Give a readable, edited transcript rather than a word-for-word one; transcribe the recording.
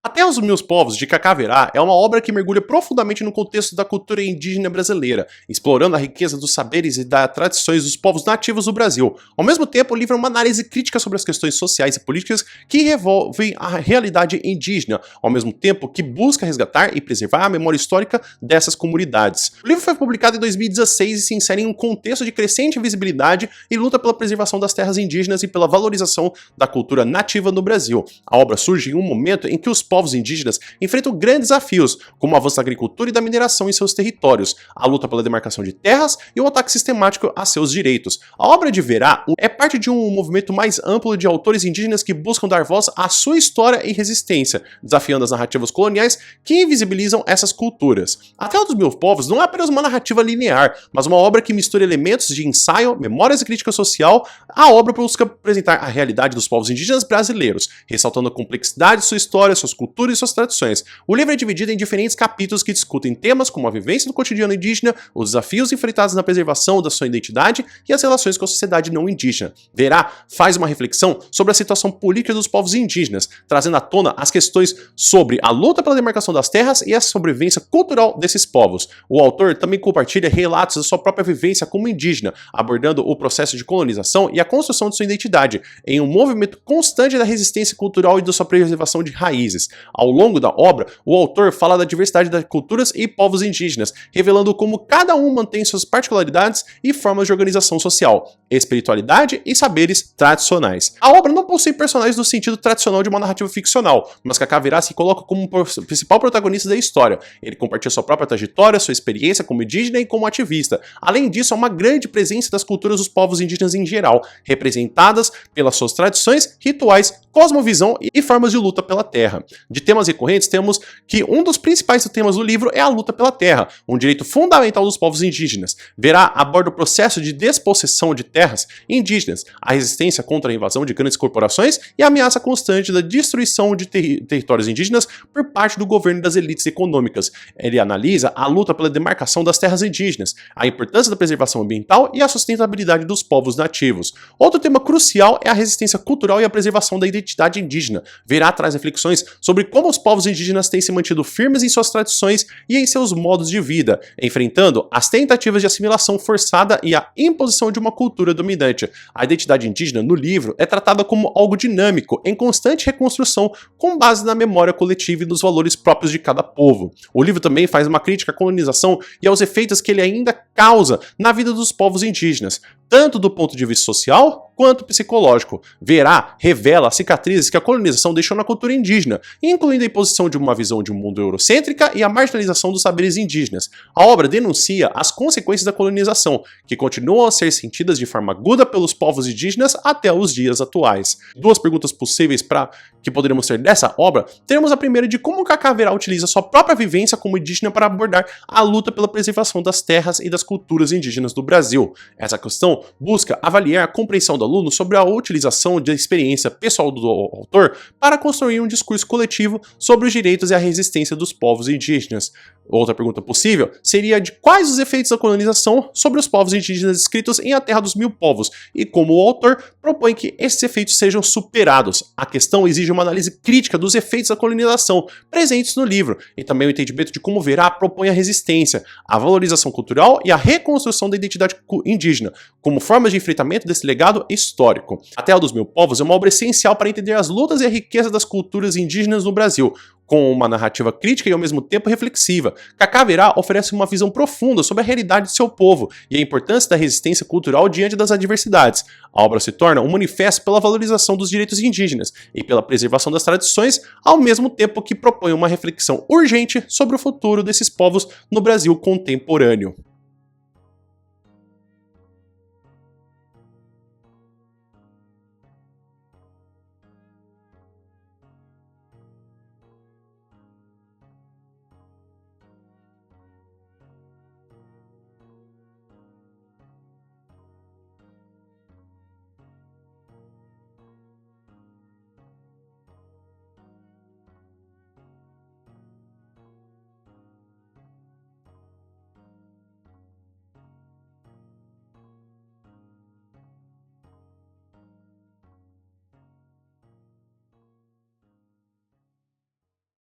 Até os Meus Povos, de Cacá Verá, é uma obra que mergulha profundamente no contexto da cultura indígena brasileira, explorando a riqueza dos saberes e das tradições dos povos nativos do Brasil. Ao mesmo tempo, o livro é uma análise crítica sobre as questões sociais e políticas que envolvem a realidade indígena, ao mesmo tempo que busca resgatar e preservar a memória histórica dessas comunidades. O livro foi publicado em 2016 e se insere em um contexto de crescente visibilidade e luta pela preservação das terras indígenas e pela valorização da cultura nativa no Brasil. A obra surge em um momento em que os povos indígenas enfrentam grandes desafios, como o avanço da agricultura e da mineração em seus territórios, a luta pela demarcação de terras e o ataque sistemático a seus direitos. A obra de Verá é parte de um movimento mais amplo de autores indígenas que buscam dar voz à sua história e resistência, desafiando as narrativas coloniais que invisibilizam essas culturas. A Terra dos Meus Povos não é apenas uma narrativa linear, mas uma obra que mistura elementos de ensaio, memórias e crítica social. A obra busca apresentar a realidade dos povos indígenas brasileiros, ressaltando a complexidade de sua história, suas culturas e suas tradições. O livro é dividido em diferentes capítulos que discutem temas como a vivência do cotidiano indígena, os desafios enfrentados na preservação da sua identidade e as relações com a sociedade não indígena. Verá faz uma reflexão sobre a situação política dos povos indígenas, trazendo à tona as questões sobre a luta pela demarcação das terras e a sobrevivência cultural desses povos. O autor também compartilha relatos da sua própria vivência como indígena, abordando o processo de colonização e a construção de sua identidade, em um movimento constante da resistência cultural e da sua preservação de raízes. Ao longo da obra, o autor fala da diversidade das culturas e povos indígenas, revelando como cada um mantém suas particularidades e formas de organização social, espiritualidade e saberes tradicionais. A obra não possui personagens no sentido tradicional de uma narrativa ficcional, mas Cacá Verá se coloca como o principal protagonista da história. Ele compartilha sua própria trajetória, sua experiência como indígena e como ativista. Além disso, há uma grande presença das culturas dos povos indígenas em geral, representadas pelas suas tradições, rituais, cosmovisão e formas de luta pela terra. De temas recorrentes, temos que um dos principais temas do livro é a luta pela terra, um direito fundamental dos povos indígenas. Verá aborda o processo de despossessão de terras indígenas, a resistência contra a invasão de grandes corporações e a ameaça constante da destruição de territórios indígenas por parte do governo e das elites econômicas. Ele analisa a luta pela demarcação das terras indígenas, a importância da preservação ambiental e a sustentabilidade dos povos nativos. Outro tema crucial é a resistência cultural e a preservação da identidade indígena. Verá traz reflexões sobre como os povos indígenas têm se mantido firmes em suas tradições e em seus modos de vida, enfrentando as tentativas de assimilação forçada e a imposição de uma cultura dominante. A identidade indígena no livro é tratada como algo dinâmico, em constante reconstrução, com base na memória coletiva e nos valores próprios de cada povo. O livro também faz uma crítica à colonização e aos efeitos que ele ainda causa na vida dos povos indígenas, tanto do ponto de vista social quanto psicológico. Verá revela as cicatrizes que a colonização deixou na cultura indígena, incluindo a imposição de uma visão de um mundo eurocêntrica e a marginalização dos saberes indígenas. A obra denuncia as consequências da colonização, que continuam a ser sentidas de forma aguda pelos povos indígenas até os dias atuais. Duas perguntas possíveis que poderíamos ter dessa obra, teremos a primeira de como Cacá Verá utiliza sua própria vivência como indígena para abordar a luta pela preservação das terras e das culturas indígenas do Brasil. Essa questão busca avaliar a compreensão do aluno sobre a utilização da experiência pessoal do autor para construir um discurso coletivo sobre os direitos e a resistência dos povos indígenas. Outra pergunta possível seria de quais os efeitos da colonização sobre os povos indígenas descritos em A Terra dos Mil Povos e como o autor propõe que esses efeitos sejam superados. A questão exige uma análise crítica dos efeitos da colonização presentes no livro e também o entendimento de como Verá propõe a resistência, a valorização cultural e a reconstrução da identidade indígena como formas de enfrentamento desse legado histórico. A Terra dos Mil Povos é uma obra essencial para entender as lutas e a riqueza das culturas indígenas no Brasil, com uma narrativa crítica e ao mesmo tempo reflexiva. Cacá Verá oferece uma visão profunda sobre a realidade de seu povo e a importância da resistência cultural diante das adversidades. A obra se torna um manifesto pela valorização dos direitos indígenas e pela preservação das tradições, ao mesmo tempo que propõe uma reflexão urgente sobre o futuro desses povos no Brasil contemporâneo.